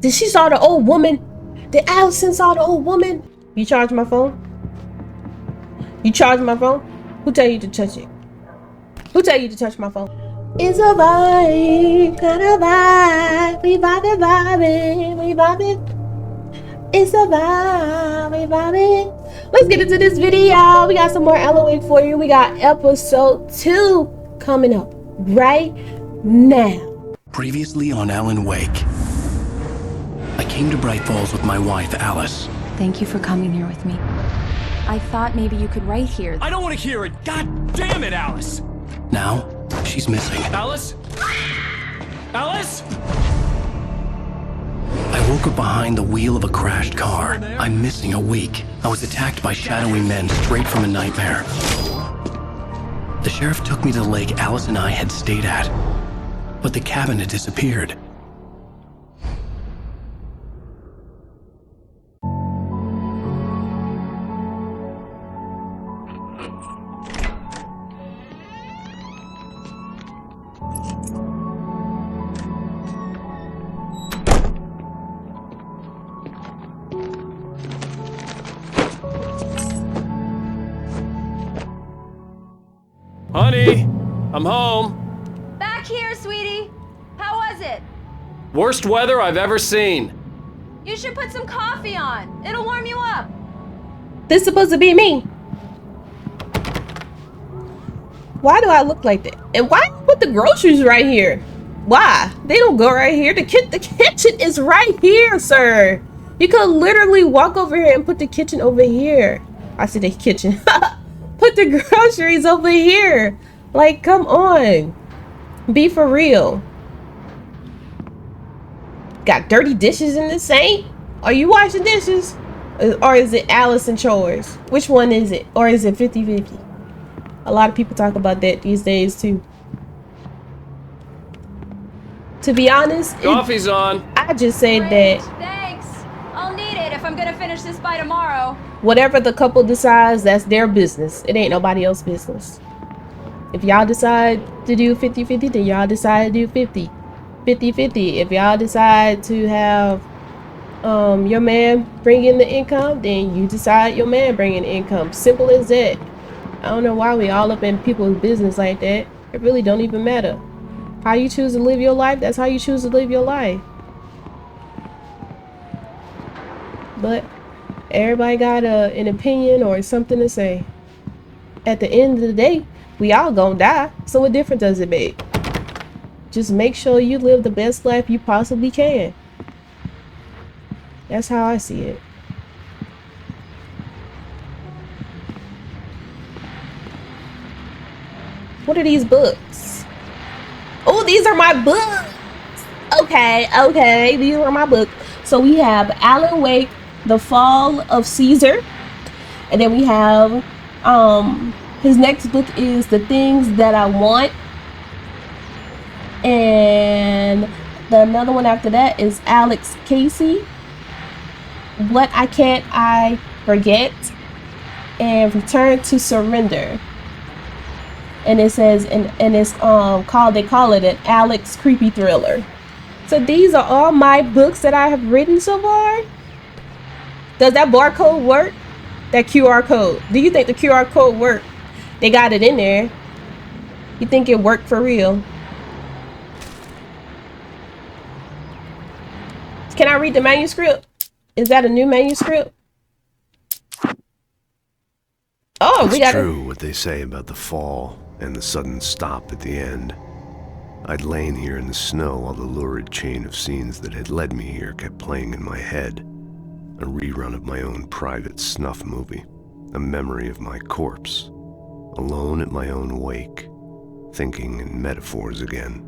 Did she saw the old woman? Did Allison saw the old woman? You charge my phone? You charge my phone? Who tell you to touch it? Who tell you to touch my phone? It's a vibe, kind of vibe. We vibing, we vibing. It's a vibe, we vibing. Let's get into this video. We got some more Alan Wake for you. We got episode 2 coming up right now. Previously on Alan Wake. I came to Bright Falls with my wife, Alice. Thank you for coming here with me. I thought maybe you could write here. I don't want to hear it! God damn it, Alice! Now, she's missing. Alice? Alice? I woke up behind the wheel of a crashed car. I'm missing a week. I was attacked by shadowy men straight from a nightmare. The sheriff took me to the lake Alice and I had stayed at, but the cabin had disappeared. Honey, I'm home. Back here, sweetie. How was it? Worst weather I've ever seen. You should put some coffee on. It'll warm you up. This is supposed to be me. Why do I look like that? And why you put the groceries right here? Why? They don't go right here. The kitchen is right here, sir. You could literally walk over here and put the kitchen over here. I said the kitchen. Put the groceries over here. Like, come on. Be for real. Got dirty dishes in the sink? Are you washing dishes? Or is it Alice and chores? Which one is it? Or is it 50-50? A lot of people talk about that these days too. To be honest, Coffee's on. I just said Great, that thanks. I'll need it if I'm gonna finish this by tomorrow. whatever the couple decides, that's their business. It ain't nobody else's business. If y'all decide to do 50-50, then y'all decide to do 50-50. If y'all decide to have your man bring in the income, then you decide your man bring in the income. Simple as that. I don't know why we all up in people's business like that. It really don't even matter. How you choose to live your life, that's how you choose to live your life. But everybody got an opinion or something to say. At the end of the day, we all gonna die. So what difference does it make? Just make sure you live the best life you possibly can. That's how I see it. What are these books? Oh, these are my books. Okay, these are my books. So we have Alan Wake, The Fall of Caesar, and then we have his next book is The Things That I Want, and another one after that is Alex Casey, What I Can't I Forget, and Return to Surrender. And it says, and it's called, they call it an Alex creepy thriller. So these are all my books that I have written so far. Does that barcode work? That QR code. Do you think the QR code worked? They got it in there. You think it worked for real? Can I read the manuscript? Is that a new manuscript? Oh, we got it. It's true what they say about the fall and the sudden stop at the end. I'd lain here in the snow while the lurid chain of scenes that had led me here kept playing in my head. A rerun of my own private snuff movie. A memory of my corpse. Alone at my own wake. Thinking in metaphors again.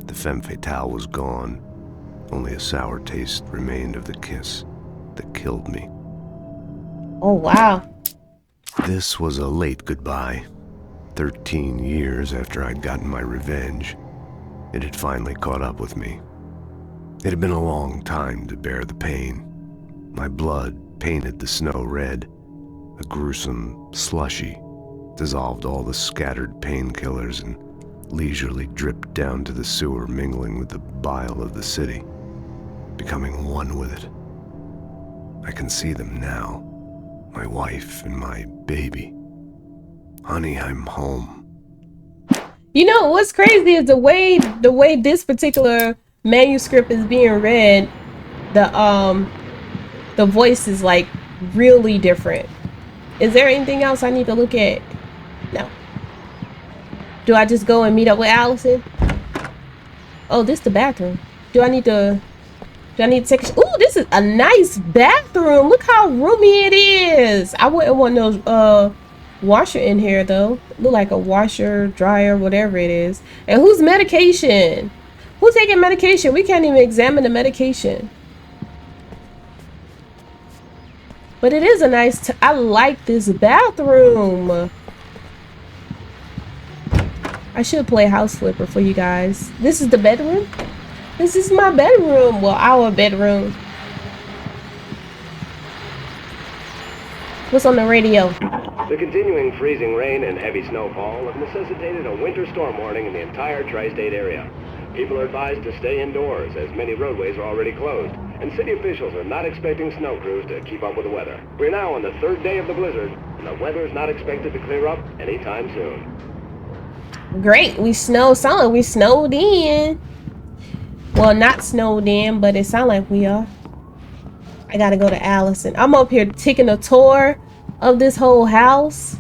The femme fatale was gone. Only a sour taste remained of the kiss that killed me. Oh, wow. This was a late goodbye. 13 years after I'd gotten my revenge, it had finally caught up with me. It had been a long time to bear the pain. My blood painted the snow red. A gruesome slushy dissolved all the scattered painkillers and leisurely dripped down to the sewer, mingling with the bile of the city. becoming one with it. I can see them now. My wife and my baby. Honey, I'm home. You know what's crazy is the way this particular manuscript is being read, the voice is like really different. Is there anything else I need to look at? No. Do I just go and meet up with Allison? Oh, this is the bathroom. Do I need to take a... Ooh, this is a nice bathroom. Look how roomy it is. I wouldn't want no washer in here though. Look like a washer, dryer, whatever it is. And whose medication? Who's taking medication? We can't even examine the medication. But it is a nice... I like this bathroom. I should play House Flipper for you guys. This is the bedroom? This is my bedroom. Well, our bedroom. What's on the radio? The continuing freezing rain and heavy snowfall have necessitated a winter storm warning in the entire tri-state area. People are advised to stay indoors as many roadways are already closed, and city officials are not expecting snow crews to keep up with the weather. We're now on the third day of the blizzard, and the weather is not expected to clear up anytime soon. Great, we snowed. Sound like we snowed in. Well, not snowed in, but it sounds like we are. I gotta go to Allison. I'm up here taking a tour of this whole house.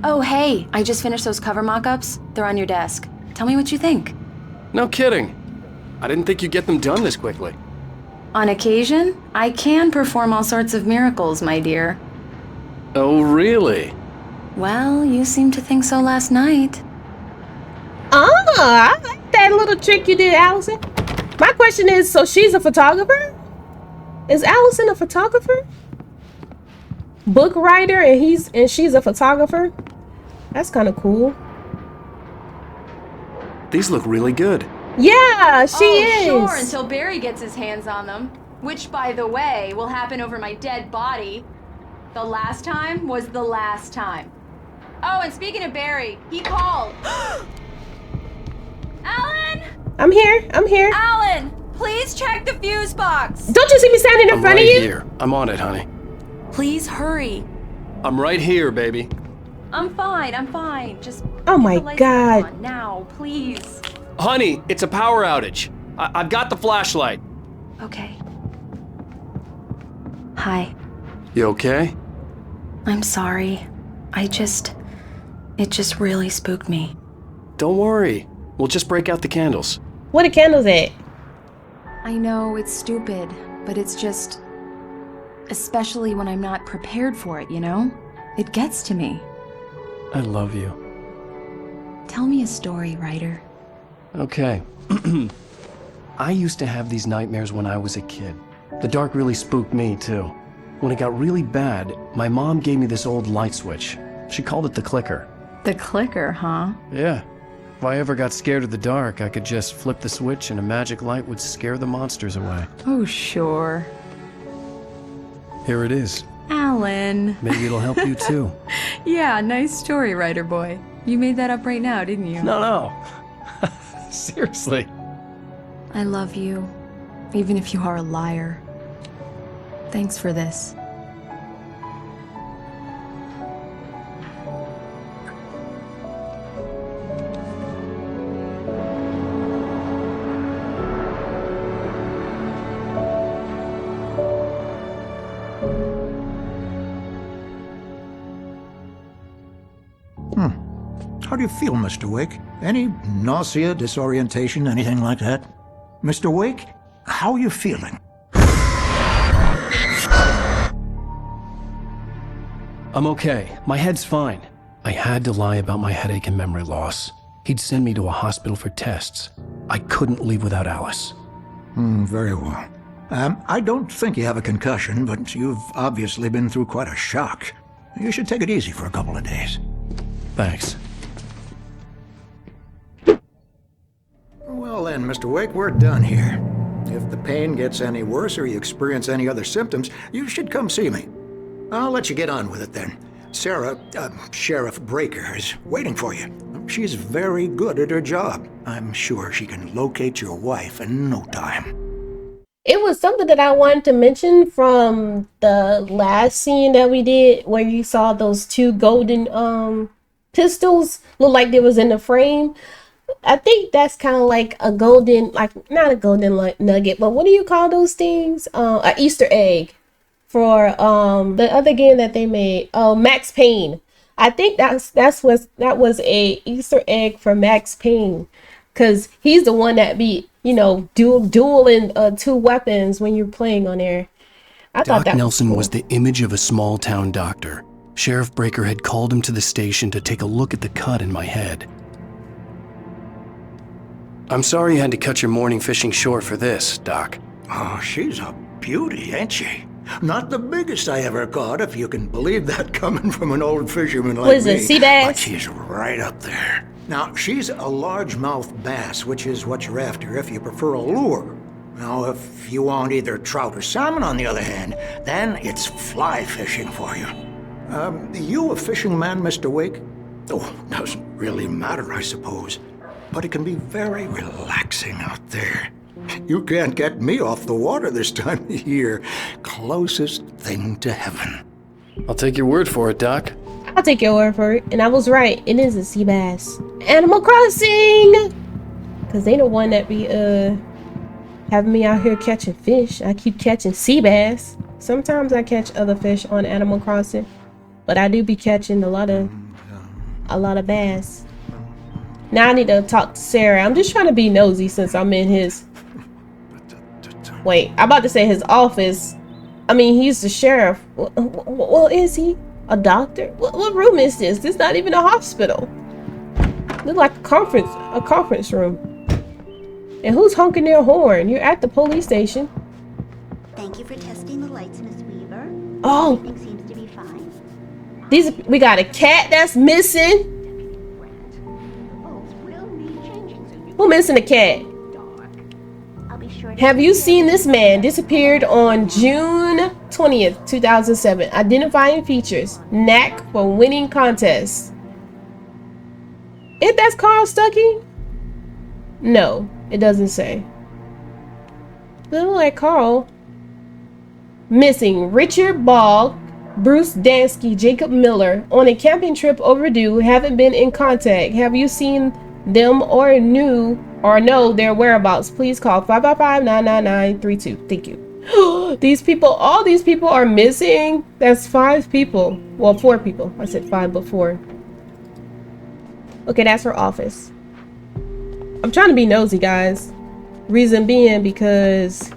Oh, hey, I just finished those cover mock-ups. They're on your desk. Tell me what you think. No kidding. I didn't think you'd get them done this quickly. On occasion, I can perform all sorts of miracles, my dear. Oh, really? Well, you seemed to think so last night. I like that little trick you did, Allison. My question is, so she's a photographer? Is Allison a photographer? Book writer and she's a photographer? That's kind of cool. These look really good. Yeah, she is. Sure, until Barry gets his hands on them. Which, by the way, will happen over my dead body. The last time was the last time. Oh, and speaking of Barry, he called. Alan! I'm here. Alan, please check the fuse box. Don't you see me standing in front of you? Here. I'm on it, honey. Please hurry. I'm right here, baby. I'm fine. Just Oh my get the lights God. on now, please. Honey, it's a power outage. I've got the flashlight. Okay. Hi. You okay? I'm sorry. It just really spooked me. Don't worry. We'll just break out the candles. Where the candles at? I know it's stupid, but it's just... Especially when I'm not prepared for it, you know? It gets to me. I love you. Tell me a story, writer. Okay. I used to have these nightmares when I was a kid. The dark really spooked me, too. When it got really bad, my mom gave me this old light switch. She called it the clicker. The clicker, huh? Yeah. If I ever got scared of the dark, I could just flip the switch and a magic light would scare the monsters away. Oh, sure. Here it is. Alan. Maybe it'll help you, too. Yeah, nice story, writer boy. You made that up right now, didn't you? No. Seriously. I love you, even if you are a liar. Thanks for this. How do you feel, Mr. Wake? Any nausea, disorientation, anything like that? Mr. Wake, how are you feeling? I'm okay. My head's fine. I had to lie about my headache and memory loss. He'd send me to a hospital for tests. I couldn't leave without Alice. Very well. I don't think you have a concussion, but you've obviously been through quite a shock. You should take it easy for a couple of days. Thanks. Well then, Mr. Wake, we're done here. If the pain gets any worse or you experience any other symptoms, you should come see me. I'll let you get on with it then. Sarah, Sheriff Breaker, is waiting for you. She's very good at her job. I'm sure she can locate your wife in no time. It was something that I wanted to mention from the last scene that we did where you saw those two golden pistols look like they was in the frame. I think that's kind of like a golden, like not a golden nugget, but what do you call those things? A Easter egg for the other game that they made. Oh, Max Payne. I think that was a Easter egg for Max Payne, cause he's the one that be dueling two weapons when you're playing on there. I thought Doc that Nelson was was the image of a small town doctor. Sheriff Breaker had called him to the station to take a look at the cut in my head. I'm sorry you had to cut your morning fishing short for this, Doc. Oh, she's a beauty, ain't she? Not the biggest I ever caught, if you can believe that coming from an old fisherman like me. What is it, sea bass? But she's right up there. Now, she's a largemouth bass, which is what you're after if you prefer a lure. Now, if you want either trout or salmon, on the other hand, then it's fly fishing for you. You a fishing man, Mr. Wake? Oh, doesn't really matter, I suppose. But it can be very relaxing out there. You can't get me off the water this time of year. Closest thing to heaven. I'll take your word for it, Doc. I'll take your word for it. And I was right. It is a sea bass. Animal Crossing! Because they the one that be having me out here catching fish. I keep catching sea bass. Sometimes I catch other fish on Animal Crossing. But I do be catching a lot of bass. Now I need to talk to Sarah. I'm just trying to be nosy since I'm in his... Wait, I'm about to say his office. I mean, he's the sheriff. Well, is he a doctor? What room is this? This is not even a hospital. Looks like a conference room. And who's honking their horn? You're at the police station. Thank you for testing the lights, Miss Weaver. Oh. Everything seems to be fine. We got a cat that's missing. Who missing a cat? I'll be sure to Have you seen this man? Disappeared on June 20th, 2007. Identifying features. Knack for winning contests. If that's Carl Stuckey? No, it doesn't say. Doesn't look like Carl. Missing. Richard Ball, Bruce Dansky, Jacob Miller. On a camping trip overdue. Haven't been in contact. Have you seen them or know their whereabouts? Please call 555-999-32. Thank you. All these people are missing. That's 5 people. Well, 4 people. I said 5 before. Okay, that's her office. I'm trying to be nosy, guys. Reason being because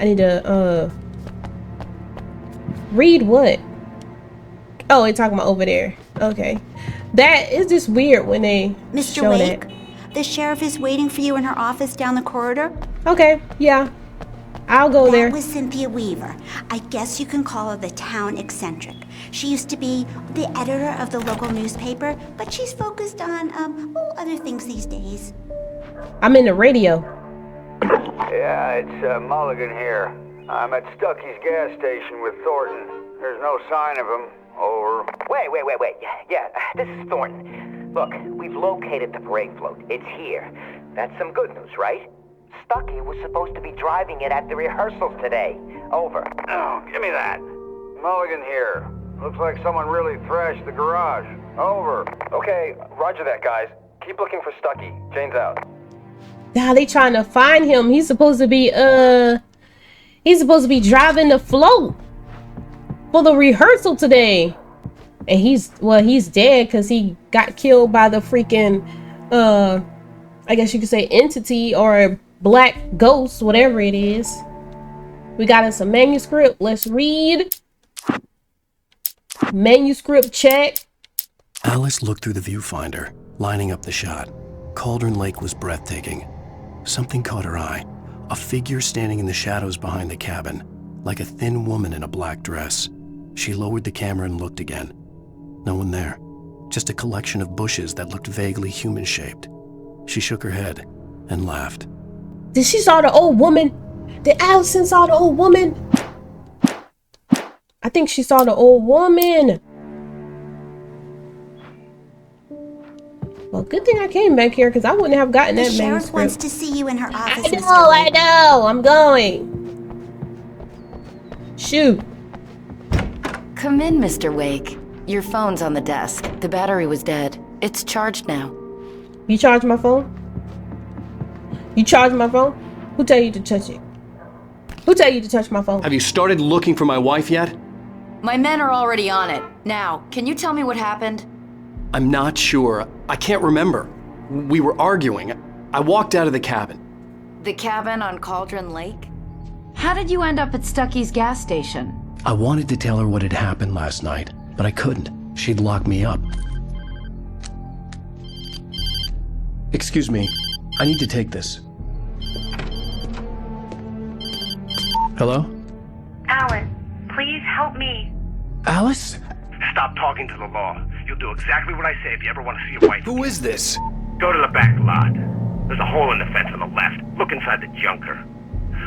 I need to read what? Oh, they're talking about over there. Okay. That is just weird when they Mr. show Wake, that. the sheriff is waiting for you in her office down the corridor. Okay, yeah. I'll go there. That was Cynthia Weaver. I guess you can call her the town eccentric. She used to be the editor of the local newspaper, but she's focused on other things these days. I'm in the radio. Yeah, it's Mulligan here. I'm at Stuckey's gas station with Thornton. There's no sign of him. Over. Wait. Yeah, this is Thornton. Look, we've located the parade float. It's here. That's some good news, right? Stuckey was supposed to be driving it at the rehearsals today. Over. Oh, give me that. Mulligan here. Looks like someone really thrashed the garage. Over. Okay, roger that, guys. Keep looking for Stuckey. Jane's out. Now they trying to find him. He's supposed to be driving the float for the rehearsal today. And he's dead because he got killed by the freaking I guess you could say entity or black ghost, whatever it is. We got us a manuscript. Let's read. Manuscript check. Alice looked through the viewfinder, lining up the shot. Cauldron Lake was breathtaking. Something caught her eye. A figure standing in the shadows behind the cabin, like a thin woman in a black dress. She lowered the camera and looked again. No one there. Just a collection of bushes that looked vaguely human-shaped. She shook her head and laughed. Did she saw the old woman? Did Allison saw the old woman? I think she saw the old woman. Well, good thing I came back here because I wouldn't have gotten The that sheriff wants manuscript. to see you in her office, I know, Mr. I Wake. know. I'm going. Shoot. Come in, Mr. Wake. Your phone's on the desk. The battery was dead. It's charged now. You charge my phone? You charge my phone? Who tell you to touch it? Who tell you to touch my phone? Have you started looking for my wife yet? My men are already on it. Now, can you tell me what happened? I'm not sure. I can't remember. We were arguing. I walked out of the cabin. The cabin on Cauldron Lake? How did you end up at Stucky's gas station? I wanted to tell her what had happened last night, but I couldn't. She'd lock me up. Excuse me. I need to take this. Hello? Alan, please help me. Alice? Stop talking to the law. You'll do exactly what I say if you ever want to see your wife. Who is this? Go to the back lot. There's a hole in the fence on the left. Look inside the junker.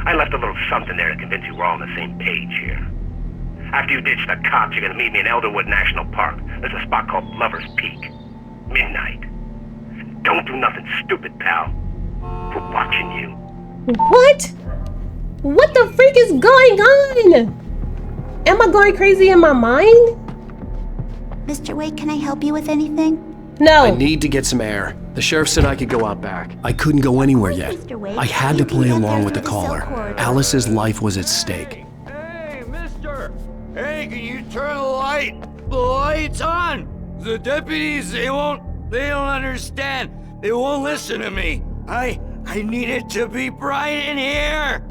I left a little something there to convince you we're all on the same page here. After you ditch the cops, you're gonna meet me in Elderwood National Park. There's a spot called Lover's Peak. Midnight. Don't do nothing stupid, pal. We're watching you. What? What the freak is going on? Am I going crazy in my mind? Mr. Wake, can I help you with anything? No. I need to get some air. The sheriff said I could go out back. I couldn't go anywhere yet. Mr. Wake, I had to you can play get along there with the through the cell caller. corridor. Alice's life was at stake. Hey, mister! Hey, can you turn the light? The light's on! The deputies, they don't understand. They won't listen to me. I need it to be bright in here!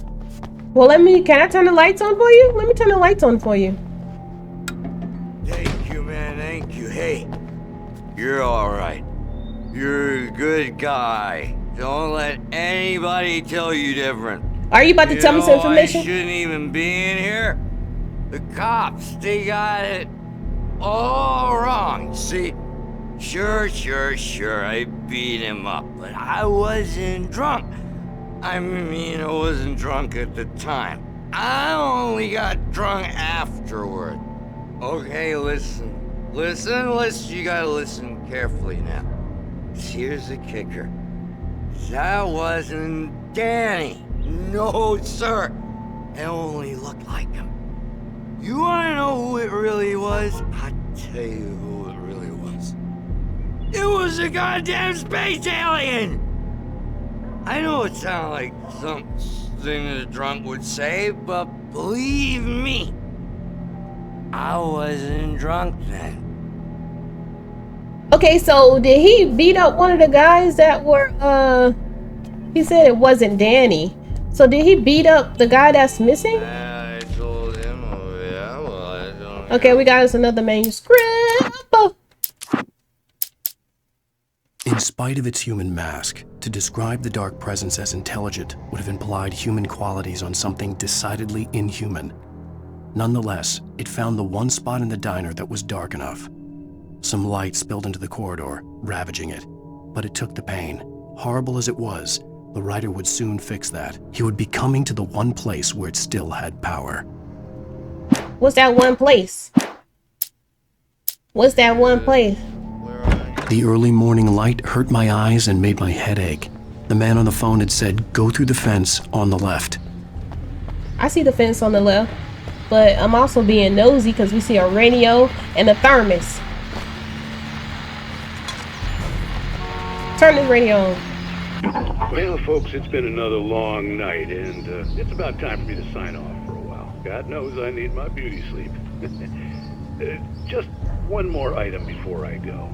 Well, can I turn the lights on for you? Let me turn the lights on for you. Thank you, man, thank you. Hey, you're alright. You're a good guy. Don't let anybody tell you different. Are you about to tell me some information? I shouldn't even be in here. The cops, they got it all wrong. See, sure, I beat him up, but I wasn't drunk. I mean, I wasn't drunk at the time. I only got drunk afterward. Okay, listen, you gotta listen carefully now. Here's the kicker. That wasn't Danny. No, sir. It only looked like him. You wanna know who it really was? I'll tell you who it really was. It was a goddamn space alien! I know it sounded like something a drunk would say, but believe me, I wasn't drunk then. Okay, so did he beat up one of the guys that were, he said it wasn't Danny. So did he beat up the guy that's missing? I told him, oh yeah, well, I don't know. Okay, we got us another manuscript. In spite of its human mask, to describe the dark presence as intelligent would have implied human qualities on something decidedly inhuman. Nonetheless, it found the one spot in the diner that was dark enough. Some light spilled into the corridor, ravaging it. But it took the pain. Horrible as it was, the writer would soon fix that. He would be coming to the one place where it still had power. What's that one place? What's that one place? The early morning light hurt my eyes and made my head ache. The man on the phone had said, go through the fence on the left. I see the fence on the left, but I'm also being nosy because we see a radio and a thermos. Turn this radio on. Well, folks, it's been another long night, and it's about time for me to sign off for a while. God knows I need my beauty sleep. Just one more item before I go.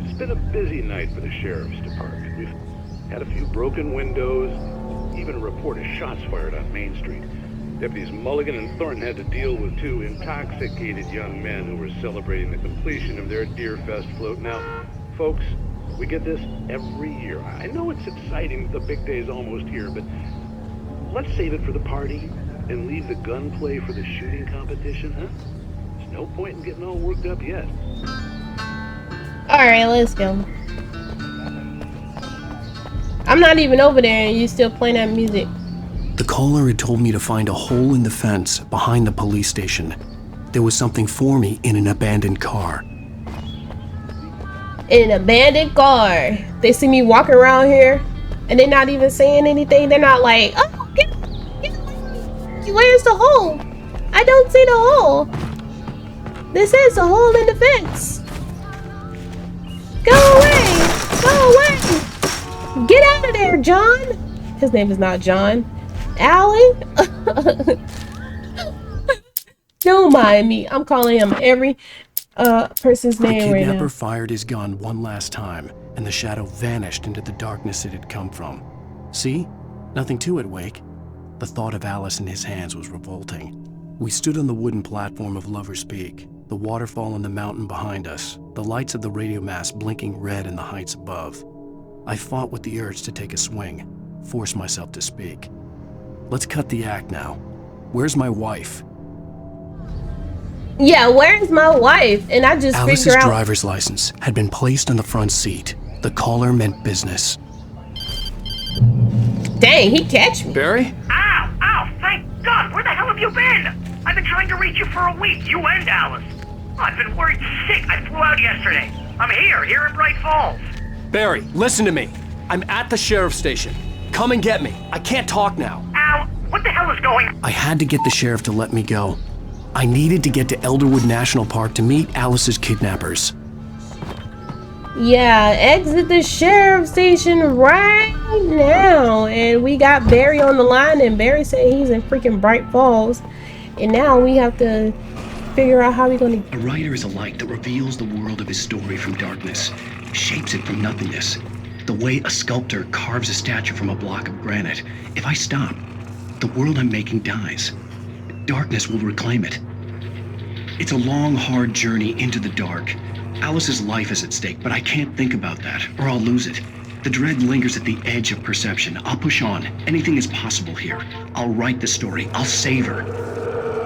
It's been a busy night for the sheriff's department. We've had a few broken windows, even a report of shots fired on Main Street. Deputies Mulligan and Thornton had to deal with two intoxicated young men who were celebrating the completion of their Deer Fest float. Now, folks, we get this every year. I know it's exciting that the big day is almost here, but let's save it for the party and leave the gunplay for the shooting competition, huh? There's no point in getting all worked up yet. Alright, let's go. I'm not even over there and you still playing that music. The caller had told me to find a hole in the fence behind the police station. There was something for me in an abandoned car. in an abandoned car. They see me walking around here and they're not even saying anything. They're not like, oh, get away. Where's the hole? I don't see the hole. This is a hole in the fence. Go away. Go away. Get out of there, John. His name is not John. Alan? Don't mind me. I'm calling him every person's name right now. The kidnapper fired his gun one last time, and the shadow vanished into the darkness it had come from. See? Nothing to it, Wake. The thought of Alice in his hands was revolting. We stood on the wooden platform of Lover's Peak, the waterfall in the mountain behind us, the lights of the radio mast blinking red in the heights above. I fought with the urge to take a swing, force myself to speak. Let's cut the act now. Where's my wife? Yeah, where's my wife? And I just Alice's figure out... driver's license had been placed on the front seat. The caller meant business. Dang, he catch me. Barry? Ow! Ow! Thank God! Where the hell have you been? I've been trying to reach you for a week, you and Alice. I've been worried sick. I flew out yesterday. I'm here in Bright Falls. Barry, listen to me. I'm at the sheriff's station. Come and get me. I can't talk now. Al, what the hell is going on? I had to get the sheriff to let me go. I needed to get to Elderwood National Park to meet Alice's kidnappers. Yeah, exit the sheriff's station right now. And we got Barry on the line, and Barry said he's in freaking Bright Falls. And now we have to figure out how we're gonna... A writer is a light that reveals the world of his story from darkness, shapes it from nothingness. The way a sculptor carves a statue from a block of granite. If I stop, the world I'm making dies. Darkness will reclaim it. It's a long, hard journey into the dark. Alice's life is at stake, but I can't think about that, or I'll lose it. The dread lingers at the edge of perception. I'll push on. Anything is possible here. I'll write the story. I'll save her.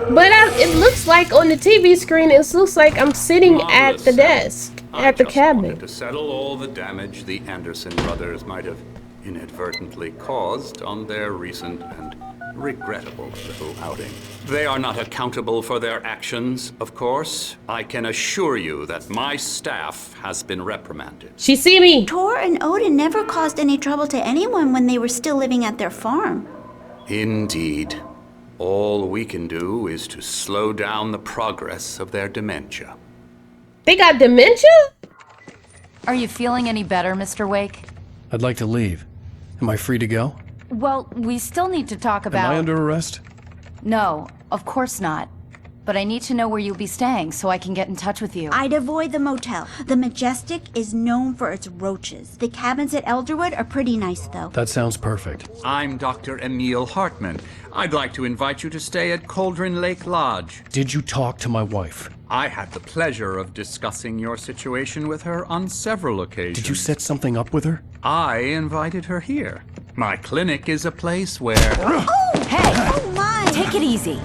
But it looks like on the TV screen, it looks like I'm sitting at the desk, at the cabinet. To settle all the damage the Anderson brothers might have inadvertently caused on their recent and regrettable little outing. They are not accountable for their actions, of course. I can assure you that my staff has been reprimanded. She see me. Tor and Odin never caused any trouble to anyone when they were still living at their farm. Indeed. All we can do is to slow down the progress of their dementia. They got dementia? Are you feeling any better, Mr. Wake? I'd like to leave. Am I free to go? Well, we still need to talk about... Am I under arrest? No, of course not. But I need to know where you'll be staying so I can get in touch with you. I'd avoid the motel. The Majestic is known for its roaches. The cabins at Elderwood are pretty nice, though. That sounds perfect. I'm Dr. Emil Hartman. I'd like to invite you to stay at Cauldron Lake Lodge. Did you talk to my wife? I had the pleasure of discussing your situation with her on several occasions. Did you set something up with her? I invited her here. My clinic is a place where... Oh! Hey! Oh, my! Take it easy.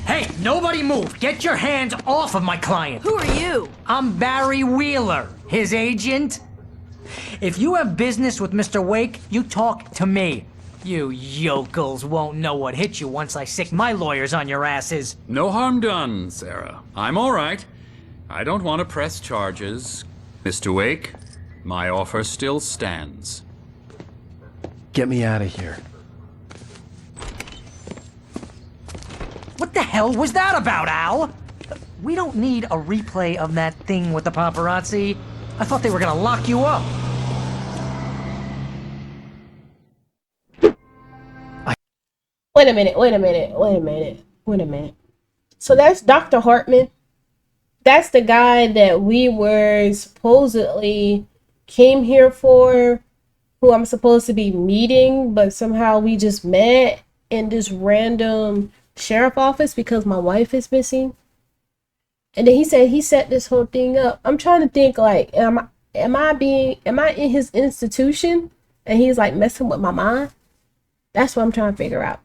Hey, nobody move! Get your hands off of my client! Who are you? I'm Barry Wheeler, his agent. If you have business with Mr. Wake, you talk to me. You yokels won't know what hit you once I sick my lawyers on your asses. No harm done, Sarah. I'm all right. I don't want to press charges. Mr. Wake, my offer still stands. Get me out of here. What the hell was that about, Al? We don't need a replay of that thing with the paparazzi. I thought they were gonna lock you up. Wait a minute. So that's Dr. Hartman. That's the guy that we were supposedly came here for, who I'm supposed to be meeting, but somehow we just met in this random sheriff office because my wife is missing. And then he said he set this whole thing up. I'm trying to think, like, am I in his institution and he's like messing with my mind? That's what I'm trying to figure out.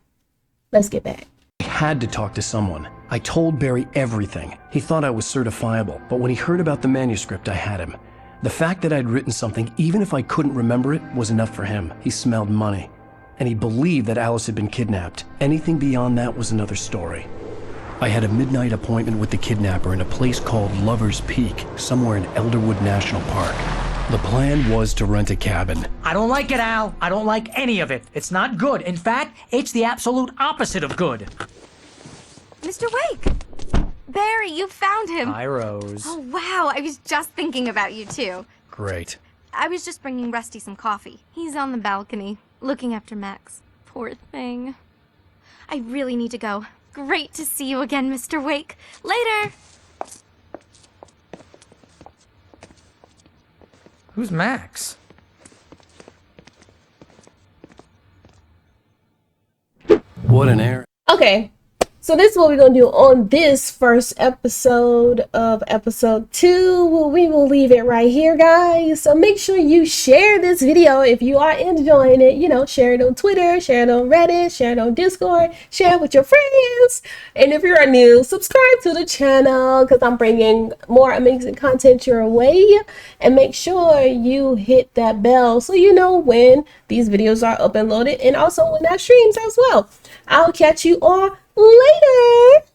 Let's get back. I had to talk to someone. I told Barry everything. He thought I was certifiable, but when he heard about the manuscript, I had him. The fact that I'd written something, even if I couldn't remember it, was enough for him. He smelled money. And he believed that Alice had been kidnapped. Anything beyond that was another story. I had a midnight appointment with the kidnapper in a place called Lover's Peak, somewhere in Elderwood National Park. The plan was to rent a cabin. I don't like it, Al. I don't like any of it. It's not good. In fact, it's the absolute opposite of good. Mr. Wake! Barry, you found him. Hi, Rose. Oh, wow. I was just thinking about you, too. Great. I was just bringing Rusty some coffee. He's on the balcony, looking after Max. Poor thing. I really need to go. Great to see you again, Mr. Wake. Later! Who's Max? What an error. Okay, so this is what we're going to do on this first episode of episode 2. We will leave it right here, guys. So make sure you share this video if you are enjoying it. You know, share it on Twitter, share it on Reddit, share it on Discord, share it with your friends. And if you're new, subscribe to the channel because I'm bringing more amazing content your way. And make sure you hit that bell so you know when these videos are uploaded and also when that streams as well. I'll catch you all later.